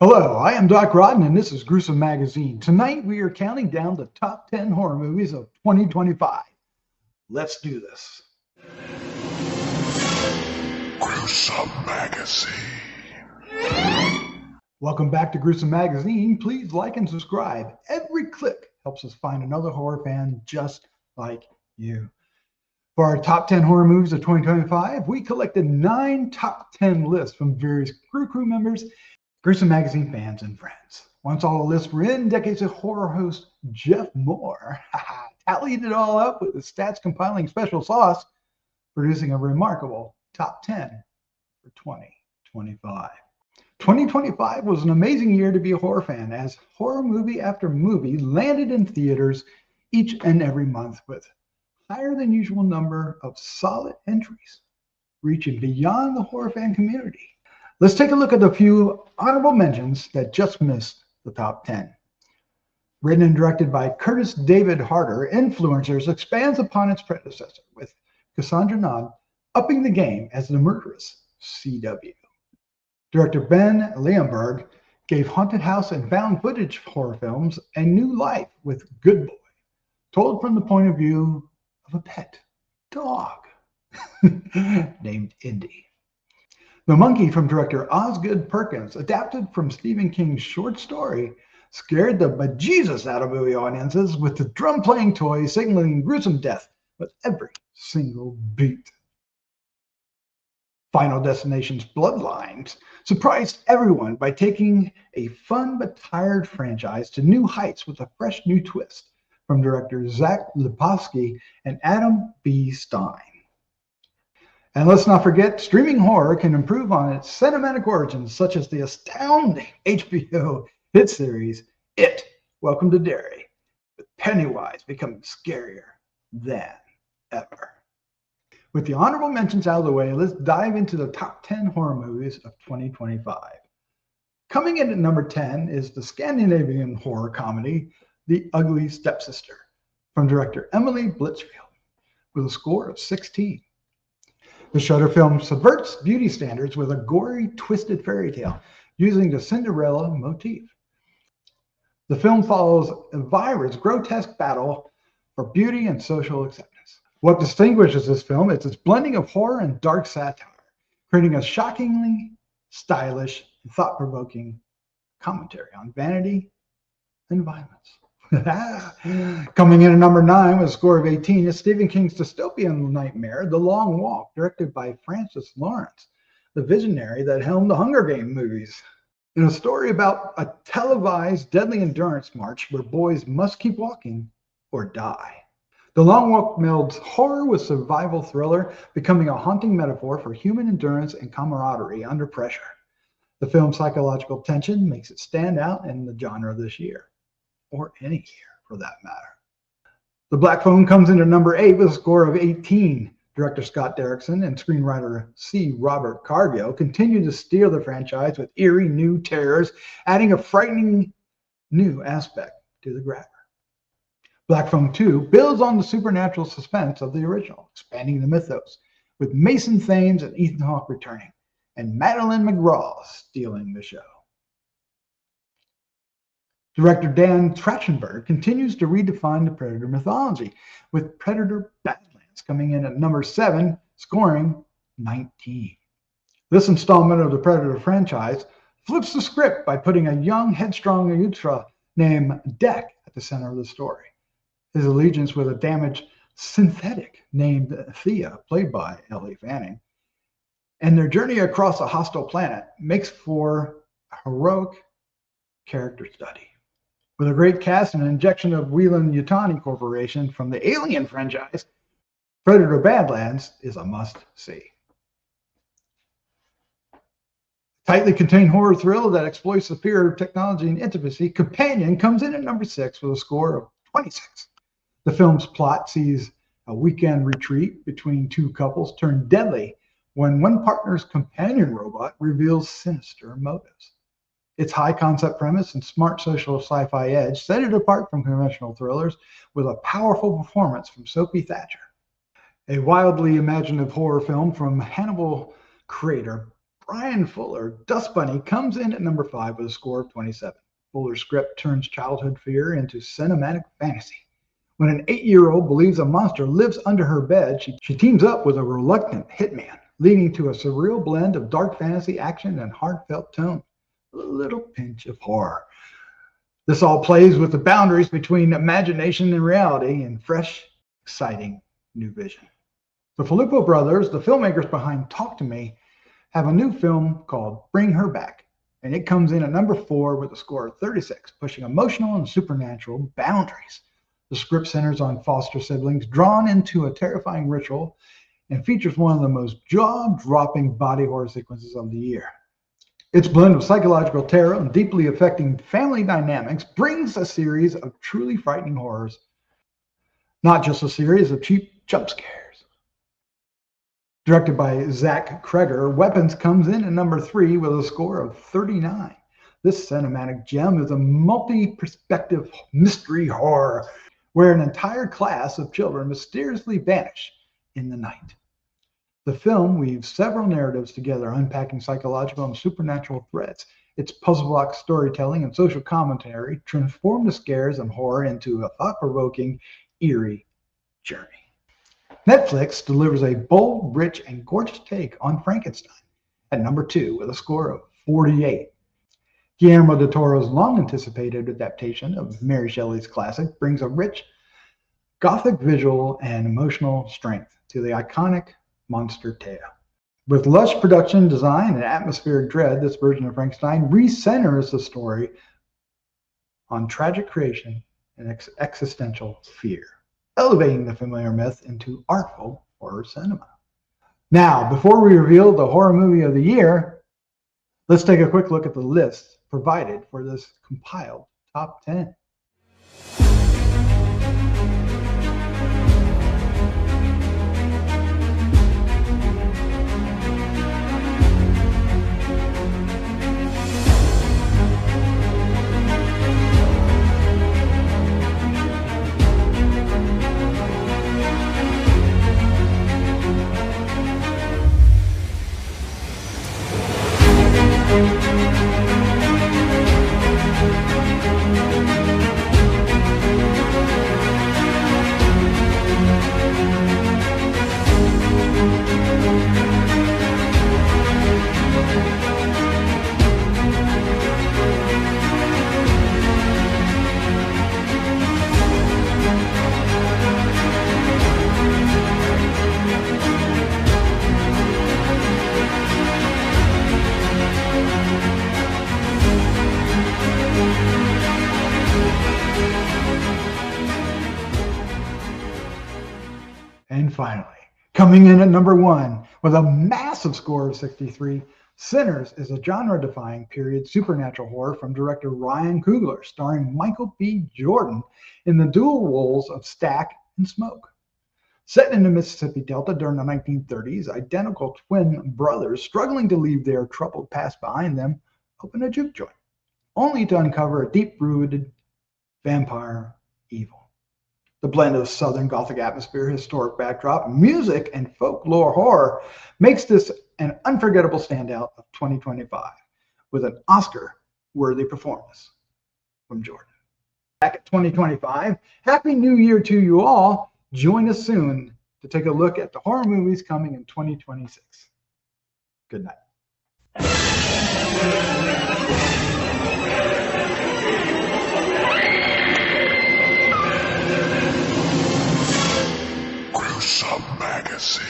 Hello, I am Doc Rodden, and this is Gruesome Magazine. Tonight we are counting down the top 10 horror movies of 2025. Let's do this. Gruesome Magazine. Welcome back to Gruesome Magazine. Please like and subscribe. Every click helps us find another horror fan just like you. For our top 10 horror movies of 2025, we collected 9 top 10 lists from various Grue-Crew members, Gruesome Magazine fans, and friends. Once all the lists were in, Decades of Horror host Jeff Moore tallied it all up with the stats compiling special sauce, producing a remarkable top 10 for 2025. 2025 was an amazing year to be a horror fan, as horror movie after movie landed in theaters each and every month with higher than usual number of solid entries, reaching beyond the horror fan community. Let's take a look at a few honorable mentions that just missed the top 10. Written and directed by Curtis David Harder, Influencers expands upon its predecessor, with Cassandra Nod upping the game as the murderous CW. Director Ben Leonberg gave haunted house and found footage horror films a new life with Good Boy, told from the point of view of a pet dog named Indy. The Monkey from director Osgood Perkins, adapted from Stephen King's short story, scared the bejesus out of movie audiences with the drum-playing toy signaling gruesome death with every single beat. Final Destination's Bloodlines surprised everyone by taking a fun but tired franchise to new heights with a fresh new twist from directors Zach Lipovsky and Adam B. Stein. And let's not forget, streaming horror can improve on its cinematic origins, such as the astounding HBO hit series, It, Welcome to Derry, with Pennywise becoming scarier than ever. With the honorable mentions out of the way, let's dive into the top 10 horror movies of 2025. Coming in at number 10 is the Scandinavian horror comedy, The Ugly Stepsister, from director Emilie Blichfeldt, with a score of 16. The Shudder film subverts beauty standards with a gory, twisted fairy tale using the Cinderella motif. The film follows Elvira's grotesque battle for beauty and social acceptance. What distinguishes this film is its blending of horror and dark satire, creating a shockingly stylish and thought-provoking commentary on vanity and violence. Coming in at number 9 with a score of 18 is Stephen King's dystopian nightmare, The Long Walk, directed by Francis Lawrence, the visionary that helmed the Hunger Games movies. In a story about a televised deadly endurance march where boys must keep walking or die. The Long Walk melds horror with survival thriller, becoming a haunting metaphor for human endurance and camaraderie under pressure. The film's psychological tension makes it stand out in the genre this year, or any year for that matter. The Black Phone comes in at number 8 with a score of 18. Director Scott Derrickson and screenwriter C. Robert Cargill continue to steer the franchise with eerie new terrors, adding a frightening new aspect to the grabber. Black Phone 2 builds on the supernatural suspense of the original, expanding the mythos, with Mason Thames and Ethan Hawke returning, and Madeline McGraw stealing the show. Director Dan Trachtenberg continues to redefine the Predator mythology, with Predator Badlands coming in at number 7, scoring 19. This installment of the Predator franchise flips the script by putting a young, headstrong ultra named Deck at the center of the story. His allegiance with a damaged synthetic named Thea, played by Ellie Fanning, and their journey across a hostile planet makes for a heroic character study. With a great cast and an injection of Weyland-Yutani Corporation from the Alien franchise, Predator Badlands is a must-see. Tightly contained horror thrill that exploits the fear of technology and intimacy, Companion comes in at number 6 with a score of 26. The film's plot sees a weekend retreat between two couples turn deadly when one partner's companion robot reveals sinister motives. Its high concept premise and smart social sci-fi edge set it apart from conventional thrillers, with a powerful performance from Sophie Thatcher. A wildly imaginative horror film from Hannibal creator Brian Fuller, Dust Bunny, comes in at number 5 with a score of 27. Fuller's script turns childhood fear into cinematic fantasy. When an 8-year-old believes a monster lives under her bed, she teams up with a reluctant hitman, leading to a surreal blend of dark fantasy action and heartfelt tone. A little pinch of horror. This all plays with the boundaries between imagination and reality in fresh, exciting new vision. The Filippo brothers, the filmmakers behind Talk to Me, have a new film called Bring Her Back, and it comes in at number 4 with a score of 36, pushing emotional and supernatural boundaries. The script centers on foster siblings drawn into a terrifying ritual and features one of the most jaw-dropping body horror sequences of the year. Its blend of psychological terror and deeply affecting family dynamics brings a series of truly frightening horrors, not just a series of cheap jump scares. Directed by Zach Kreger, Weapons comes in at number 3 with a score of 39. This cinematic gem is a multi-perspective mystery horror where an entire class of children mysteriously vanish in the night. The film weaves several narratives together, unpacking psychological and supernatural threats. Its puzzle box storytelling and social commentary transform the scares and horror into a thought-provoking, eerie journey. Netflix delivers a bold, rich, and gorgeous take on Frankenstein at number 2 with a score of 48. Guillermo del Toro's long-anticipated adaptation of Mary Shelley's classic brings a rich, gothic visual and emotional strength to the iconic monster tale. With lush production design and atmospheric dread, this version of Frankenstein recenters the story on tragic creation and existential fear, elevating the familiar myth into artful horror cinema. Now, before we reveal the horror movie of the year, let's take a quick look at the list provided for this compiled top 10. And finally, coming in at number 1 with a massive score of 63, Sinners is a genre-defying period supernatural horror from director Ryan Coogler, starring Michael B. Jordan in the dual roles of Stack and Smoke. Set in the Mississippi Delta during the 1930s, identical twin brothers struggling to leave their troubled past behind them open a juke joint, only to uncover a deep-rooted vampire evil. The blend of Southern Gothic atmosphere, historic backdrop, music, and folklore horror makes this an unforgettable standout of 2025, with an Oscar-worthy performance from Jordan. Back at 2025, Happy New Year to you all. Join us soon to take a look at the horror movies coming in 2026. Good night. Gruesome Magazine.